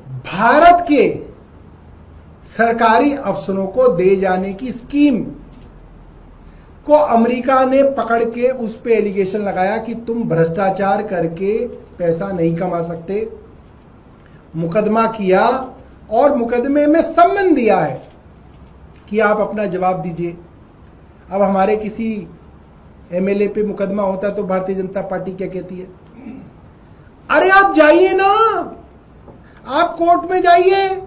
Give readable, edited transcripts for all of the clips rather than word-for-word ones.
भारत के सरकारी अफसरों को दे जाने की स्कीम को अमेरिका ने पकड़ के उस पे एलिगेशन लगाया कि तुम भ्रष्टाचार करके पैसा नहीं कमा सकते। मुकदमा किया और मुकदमे में सम्मन दिया है कि आप अपना जवाब दीजिए। अब हमारे किसी एमएलए पे मुकदमा होता है तो भारतीय जनता पार्टी क्या कहती है, अरे आप जाइए ना, आप कोर्ट में जाइए,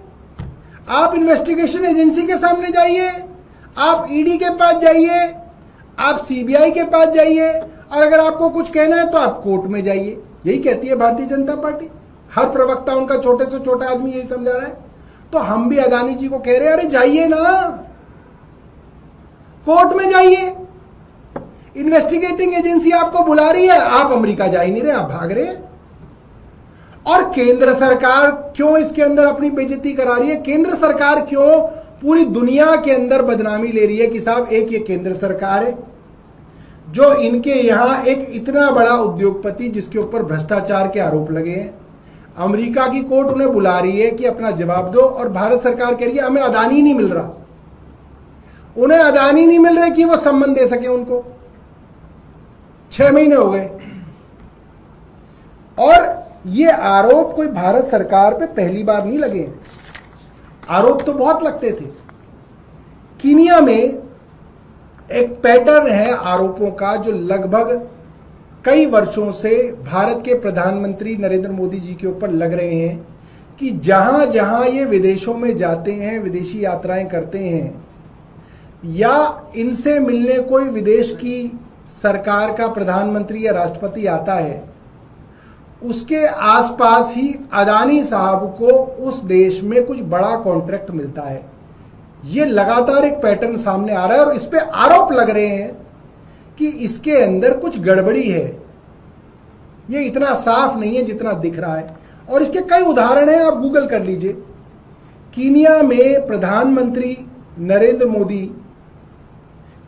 आप इन्वेस्टिगेशन एजेंसी के सामने जाइए, आप ईडी के पास जाइए, आप सीबीआई के पास जाइए, और अगर आपको कुछ कहना है तो आप कोर्ट में जाइए। यही कहती है भारतीय जनता पार्टी। हर प्रवक्ता उनका छोटे से छोटा आदमी यही समझा रहा है। तो हम भी अदानी जी को कह रहे हैं, अरे जाइए ना, कोर्ट में जाइए। इन्वेस्टिगेटिंग एजेंसी आपको बुला रही है, आप अमेरिका जा ही नहीं रहे, आप भाग रहे हैं। और केंद्र सरकार क्यों इसके अंदर अपनी बेइज्जती करा रही है? केंद्र सरकार क्यों पूरी दुनिया के अंदर बदनामी ले रही है कि साहब एक ये केंद्र सरकार है जो इनके यहां एक इतना बड़ा उद्योगपति जिसके ऊपर भ्रष्टाचार के आरोप लगे हैं, अमेरिका की कोर्ट उन्हें बुला रही है कि अपना जवाब दो, और भारत सरकार कह रही है हमें अदानी नहीं मिल रहा, उन्हें अदानी नहीं मिल रहे कि वो सम्मान दे सके उनको। 6 महीने हो गए। और ये आरोप कोई भारत सरकार पे पहली बार नहीं लगे हैं, आरोप तो बहुत लगते थे। कीनिया में एक पैटर्न है आरोपों का जो लगभग कई वर्षों से भारत के प्रधानमंत्री नरेंद्र मोदी जी के ऊपर लग रहे हैं कि जहां जहां ये विदेशों में जाते हैं, विदेशी यात्राएं करते हैं, या इनसे मिलने कोई विदेश की सरकार का प्रधानमंत्री या राष्ट्रपति आता है, उसके आसपास ही अदानी साहब को उस देश में कुछ बड़ा कॉन्ट्रैक्ट मिलता है। ये लगातार एक पैटर्न सामने आ रहा है और इस पे आरोप लग रहे हैं कि इसके अंदर कुछ गड़बड़ी है, ये इतना साफ नहीं है जितना दिख रहा है। और इसके कई उदाहरण हैं, आप गूगल कर लीजिए। कीनिया में प्रधानमंत्री नरेंद्र मोदी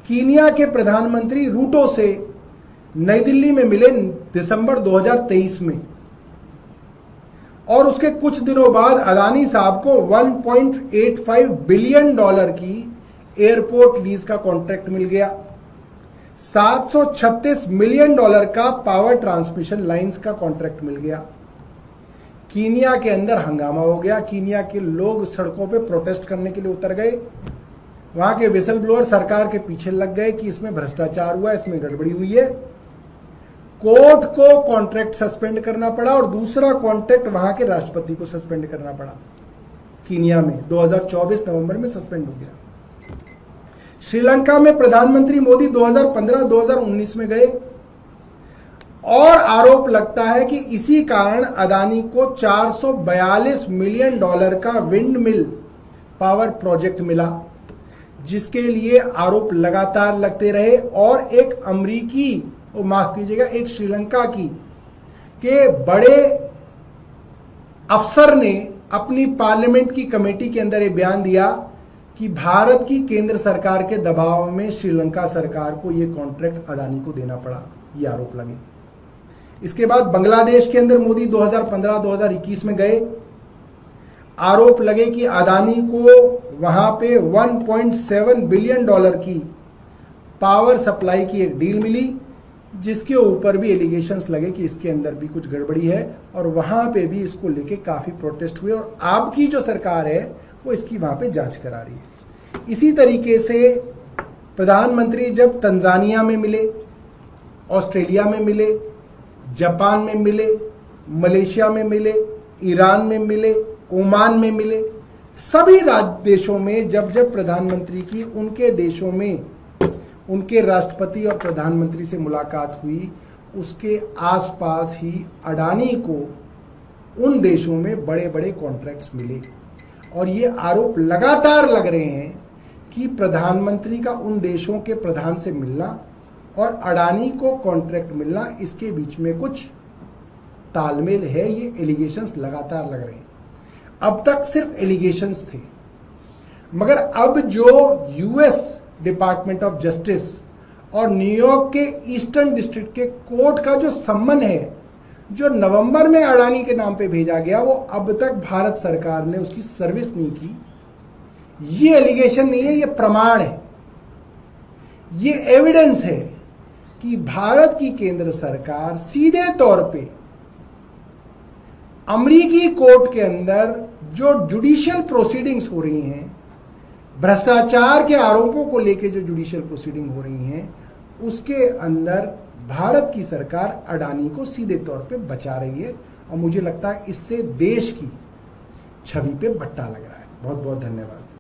कीनिया के प्रधानमंत्री रूटो से नई दिल्ली में मिले दिसंबर 2023 में, और उसके कुछ दिनों बाद अदानी साहब को $1.85 बिलियन की एयरपोर्ट लीज का कॉन्ट्रैक्ट मिल गया। $736 मिलियन का पावर ट्रांसमिशन लाइंस का कॉन्ट्रैक्ट मिल गया। कीनिया के अंदर हंगामा हो गया, कीनिया के लोग सड़कों पे प्रोटेस्ट करने के लिए उतर गए। वहां के विसल ब्लोअर सरकार के पीछे लग गए कि इसमें भ्रष्टाचार हुआ, इसमें गड़बड़ी हुई है। कोर्ट को कॉन्ट्रैक्ट सस्पेंड करना पड़ा और दूसरा कॉन्ट्रैक्ट वहां के राष्ट्रपति को सस्पेंड करना पड़ा। कीनिया में 2024 नवंबर में सस्पेंड हो गया। श्रीलंका में प्रधानमंत्री मोदी 2015-2019 में गए और आरोप लगता है कि इसी कारण अदानी को $442 मिलियन का विंड मिल पावर प्रोजेक्ट मिला, जिसके लिए आरोप लगातार लगते रहे। और एक अमरीकी, माफ कीजिएगा, एक श्रीलंका के बड़े अफसर ने अपनी पार्लियामेंट की कमेटी के अंदर ये बयान दिया कि भारत की केंद्र सरकार के दबाव में श्रीलंका सरकार को ये कॉन्ट्रैक्ट अदानी को देना पड़ा, ये आरोप लगे। इसके बाद बांग्लादेश के अंदर मोदी 2015-2021 में गए, आरोप लगे कि अदानी को वहां पे $1.7 बिलियन की पावर सप्लाई की एक डील मिली, जिसके ऊपर भी एलिगेशंस लगे कि इसके अंदर भी कुछ गड़बड़ी है, और वहां पे भी इसको लेके काफी प्रोटेस्ट हुए। और आपकी जो सरकार है वो इसकी वहां पे जांच करा रही है। इसी तरीके से प्रधानमंत्री जब तंजानिया में मिले, ऑस्ट्रेलिया में मिले, जापान में मिले, मलेशिया में मिले, ईरान में मिले, ओमान में मिले, सभी देशों में जब जब प्रधानमंत्री की उनके देशों में उनके राष्ट्रपति और प्रधानमंत्री से मुलाकात हुई, उसके आसपास ही अडानी को उन देशों में बड़े बड़े कॉन्ट्रैक्ट्स मिले। और ये आरोप लगातार लग रहे हैं कि प्रधानमंत्री का उन देशों के प्रधान से मिलना और अडानी को कॉन्ट्रैक्ट मिलना, इसके बीच में कुछ तालमेल है। ये एलिगेशंस लगातार लग रहे हैं। अब तक सिर्फ एलिगेशंस थे, मगर अब जो यूएस डिपार्टमेंट ऑफ जस्टिस और न्यूयॉर्क के ईस्टर्न डिस्ट्रिक्ट के कोर्ट का जो सम्मन है जो नवंबर में अडानी के नाम पे भेजा गया वो अब तक भारत सरकार ने उसकी सर्विस नहीं की। ये एलिगेशन नहीं है, ये प्रमाण है, ये एविडेंस है कि भारत की केंद्र सरकार सीधे तौर पे अमेरिकी कोर्ट के अंदर जो जुडिशियल प्रोसीडिंग्स हो रही हैं, भ्रष्टाचार के आरोपों को लेकर जो जुडिशियल प्रोसीडिंग हो रही हैं, उसके अंदर भारत की सरकार अडानी को सीधे तौर पे बचा रही है। और मुझे लगता है इससे देश की छवि पे बट्टा लग रहा है। बहुत बहुत धन्यवाद।